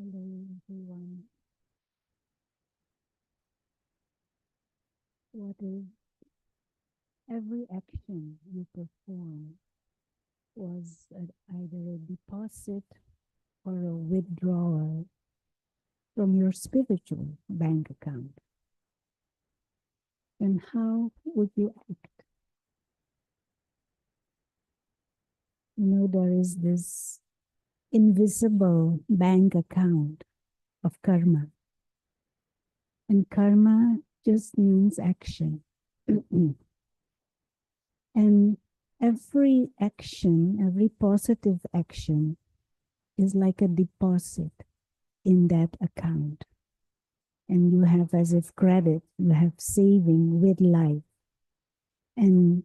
Hello, everyone. What if every action you perform was either a deposit or a withdrawal from your spiritual bank account? And how would you act? There is this invisible bank account of karma, and karma just means action. And every action, every positive action is like a deposit in that account. And you have as if credit, you have saving with life. And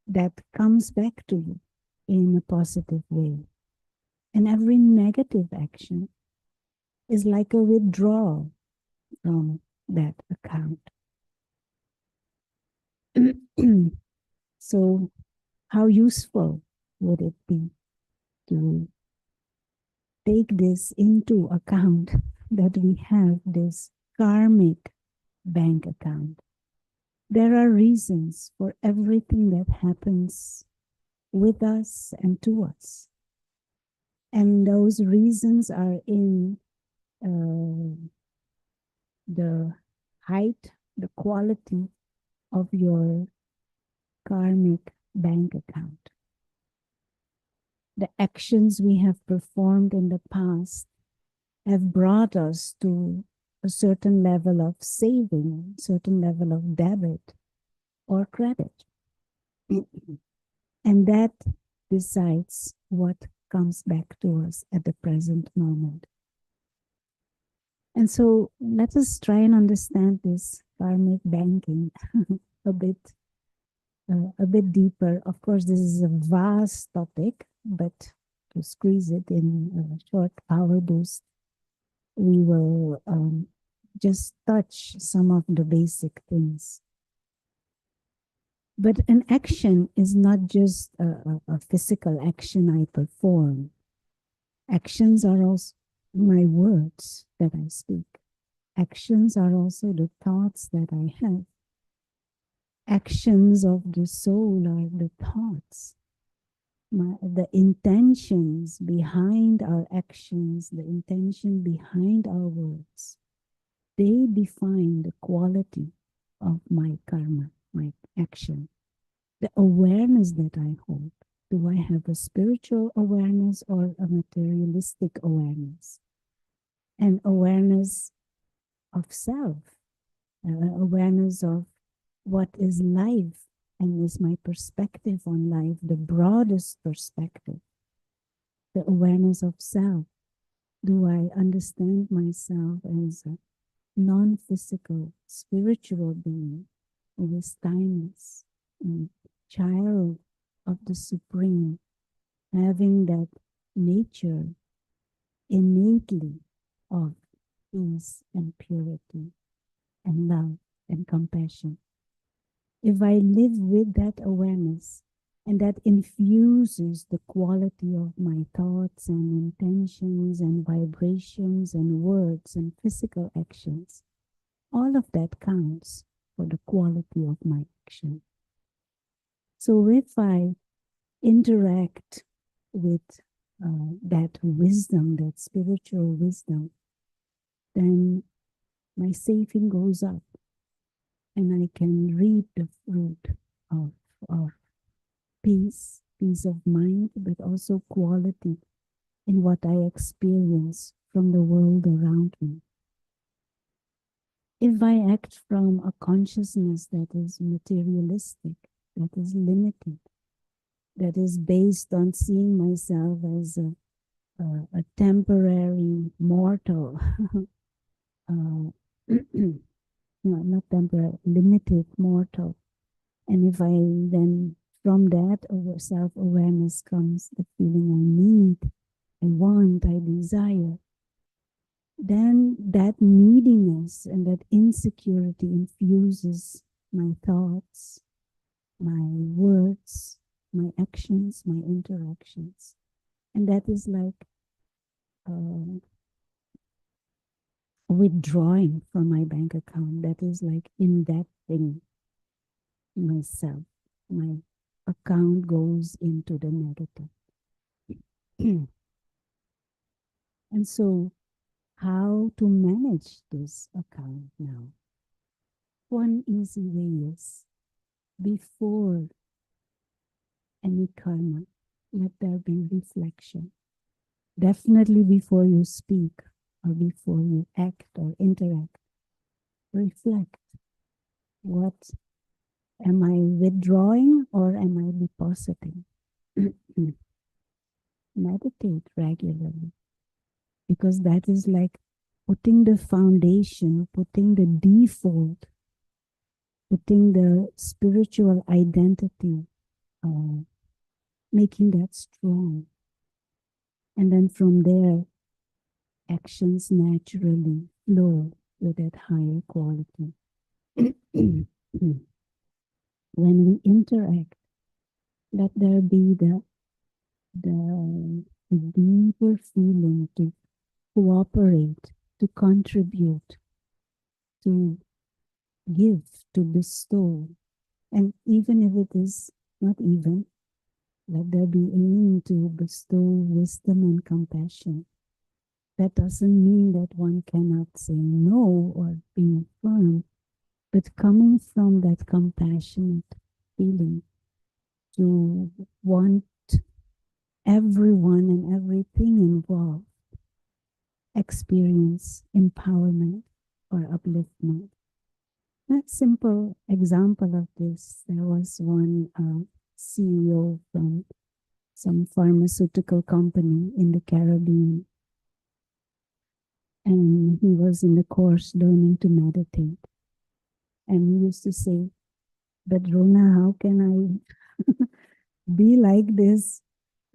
that comes back to you in a positive way. And every negative action is like a withdrawal from that account. So how useful would it be to take this into account that we have this karmic bank account? There are reasons for everything that happens with us and to us. And those reasons are in the height, the quality of your karmic bank account. The actions we have performed in the past have brought us to a certain level of saving, certain level of debit or credit. And that decides what comes back to us at the present moment. And so let us try and understand this karmic banking a bit deeper. Of course, this is a vast topic, but to squeeze it in a short power boost, we will just touch some of the basic things. But an action is not just a physical action I perform. Actions are also my words that I speak. Actions are also the thoughts that I have. Actions of the soul are the thoughts. The intentions behind our actions, the intention behind our words, they define the quality of my karma, my action. The awareness that I hold. Do I have a spiritual awareness or a materialistic awareness? And awareness of self, awareness of what is life and is my perspective on life, the broadest perspective, the awareness of self. Do I understand myself as a non-physical, spiritual being who is timeless, child of the Supreme, having that nature innately of peace and purity and love and compassion? If I live with that awareness and that infuses the quality of my thoughts and intentions and vibrations and words and physical actions, all of that counts for the quality of my action. So if I interact with that wisdom, that spiritual wisdom, then my saving goes up and I can reap the fruit of peace of mind, but also quality in what I experience from the world around me. If I act from a consciousness that is materialistic, that is limited, that is based on seeing myself as a temporary mortal, no, not temporary, limited mortal. And if I then, from that self-awareness comes the feeling I need, I want, I desire, then that neediness and that insecurity infuses my thoughts, my words, my actions, my interactions. And that is like withdrawing from my bank account. That is like indebting myself. My account goes into the negative. And so, how to manage this account now? One easy way is before any karma, let there be reflection. Definitely before you speak or before you act or interact, reflect. What am I withdrawing or am I depositing? Meditate regularly because that is like putting the foundation, putting the default, putting the spiritual identity, uh, making that strong. And then from there, actions naturally flow with that higher quality. When we interact, let there be the deeper feeling to cooperate, to contribute, to give, to bestow. And even if it is not even, let there be aim to bestow wisdom and compassion. That doesn't mean that one cannot say no or be firm, but coming from that compassionate feeling to want everyone and everything involved experience empowerment or upliftment. A simple example of this, there was one CEO from some pharmaceutical company in the Caribbean, and he was in the course learning to meditate. And he used to say, but Rona, how can I be like this?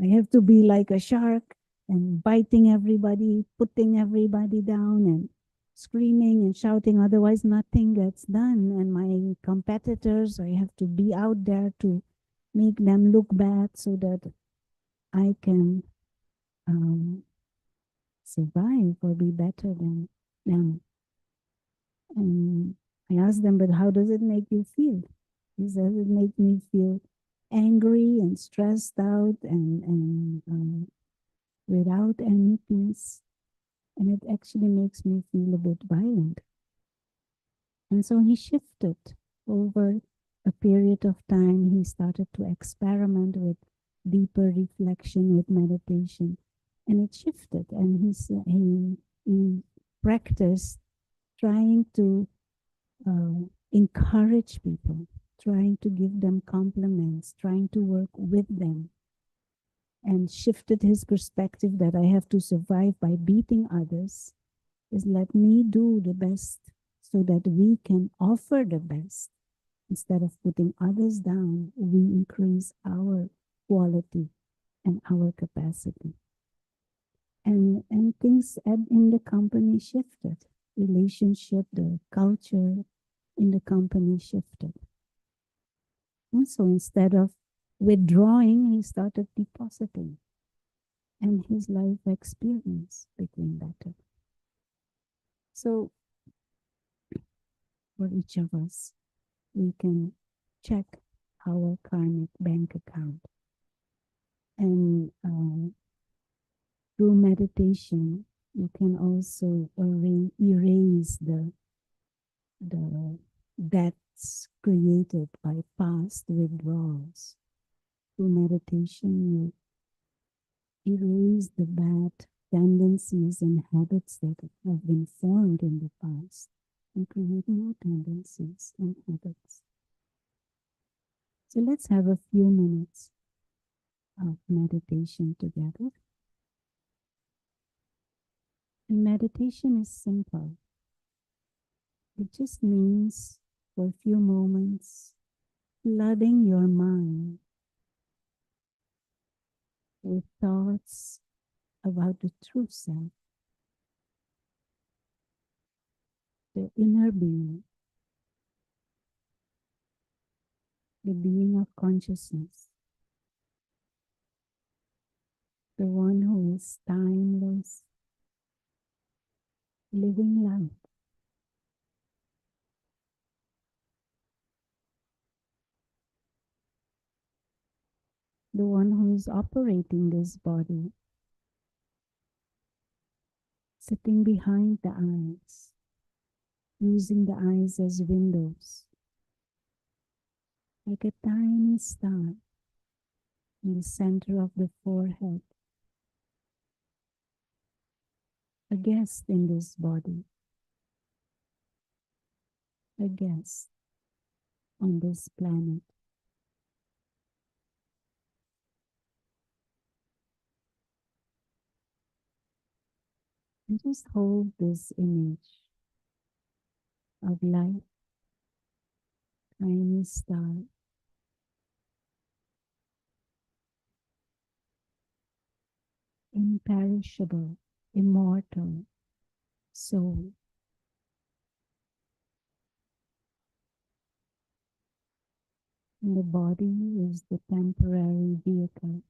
I have to be like a shark and biting everybody, putting everybody down and screaming and shouting. Otherwise, nothing gets done. And my competitors, I have to be out there to make them look bad so that I can um, survive or be better than them. And I asked them, but how does it make you feel? He says, it makes me feel angry and stressed out and without any peace. And it actually makes me feel a bit violent. And so he shifted over a period of time. He started to experiment with deeper reflection, with meditation. And it shifted. And he practiced trying to encourage people, trying to give them compliments, trying to work with them, and shifted his perspective that I have to survive by beating others, is let me do the best so that we can offer the best. Instead of putting others down, we increase our quality and our capacity. And things in the company shifted. Relationship, the culture in the company shifted. And so instead of withdrawing, he started depositing. And his life experience became better. So for each of us, we can check our karmic bank account. And through meditation, you can also erase the debts created by past withdrawals. Through meditation, you erase the bad tendencies and habits that have been formed in the past and create new tendencies and habits. So let's have a few minutes of meditation together. And meditation is simple. It just means for a few moments flooding your mind with thoughts about the true self, the inner being, the being of consciousness, the one who is timeless, living life, the one who is operating this body, sitting behind the eyes, using the eyes as windows, like a tiny star in the center of the forehead, a guest in this body, a guest on this planet. And just hold this image of light, tiny star, imperishable, immortal soul. And the body is the temporary vehicle.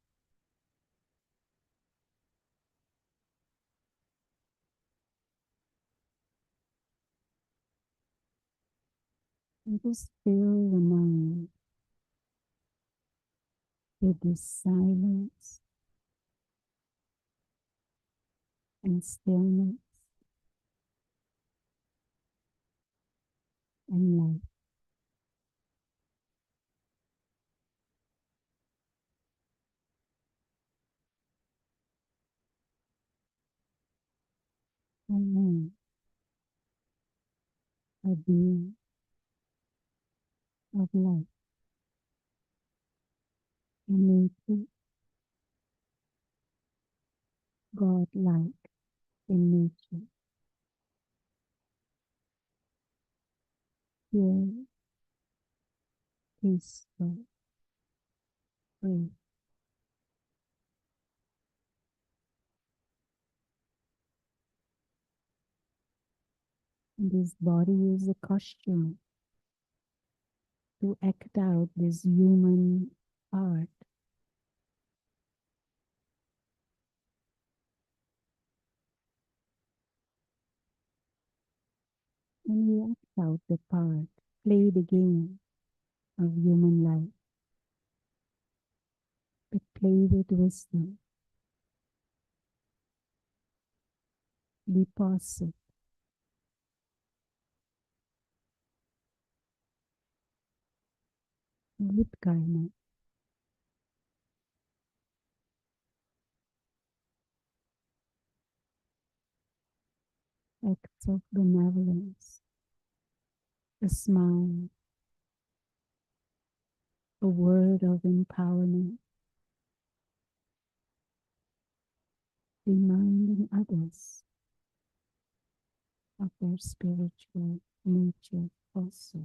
And just fill the mind with this silence and stillness and light. And then a being of light, innately God-like in nature, pure, peaceful, free. And this body is a costume to act out this human art. And we act out the part, play the game of human life, but play with wisdom, deposit, with karma, acts of benevolence, a smile, a word of empowerment, reminding others of their spiritual nature also.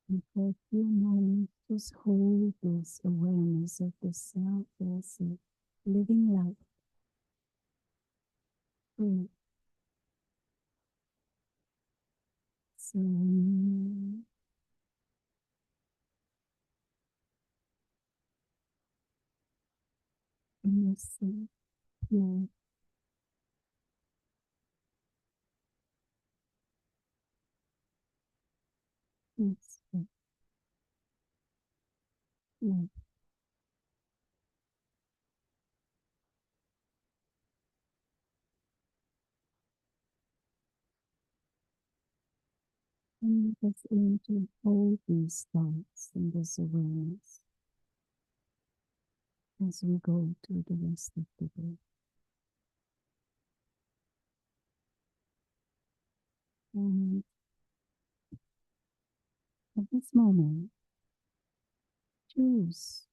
And for a few moments, just hold this awareness of the self as a living life, free, serene, innocent, pure, peaceful, love. And let us aim to hold these thoughts and this awareness as we go through the rest of the day. And at this moment, choose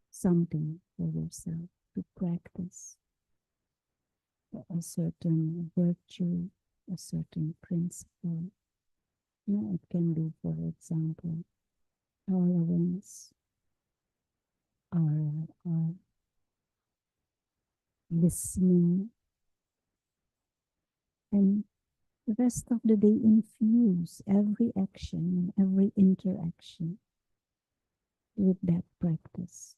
something for yourself to practice, a certain virtue, a certain principle. It can be, for example, tolerance or listening, and the rest of the day infuse every action and every interaction with that practice.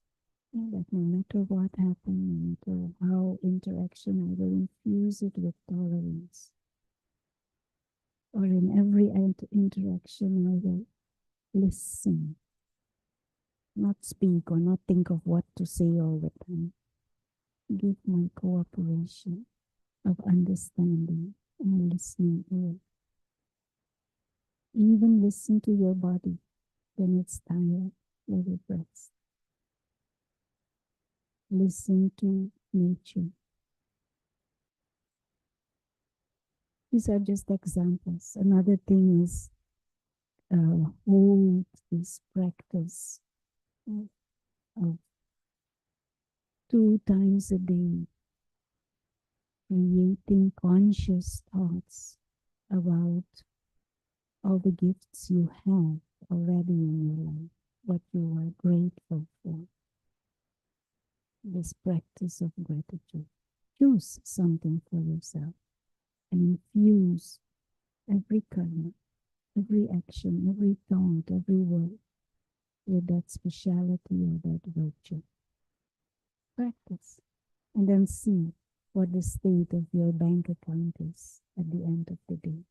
That no matter what happened, no matter how interaction, I will infuse it with tolerance. Or in every interaction, I will listen, not speak or not think of what to say all the time. Give my cooperation of understanding and listening ear. Even listen to your body when it's tired, let it rest. Listen to nature. These are just examples. Another thing is hold this practice of 2 times a day, creating conscious thoughts about all the gifts you have already in your life, what you are grateful for. This practice of gratitude. Choose something for yourself and infuse every karma, every action, every thought, every word with that speciality or that virtue. Practice and then see what the state of your bank account is at the end of the day.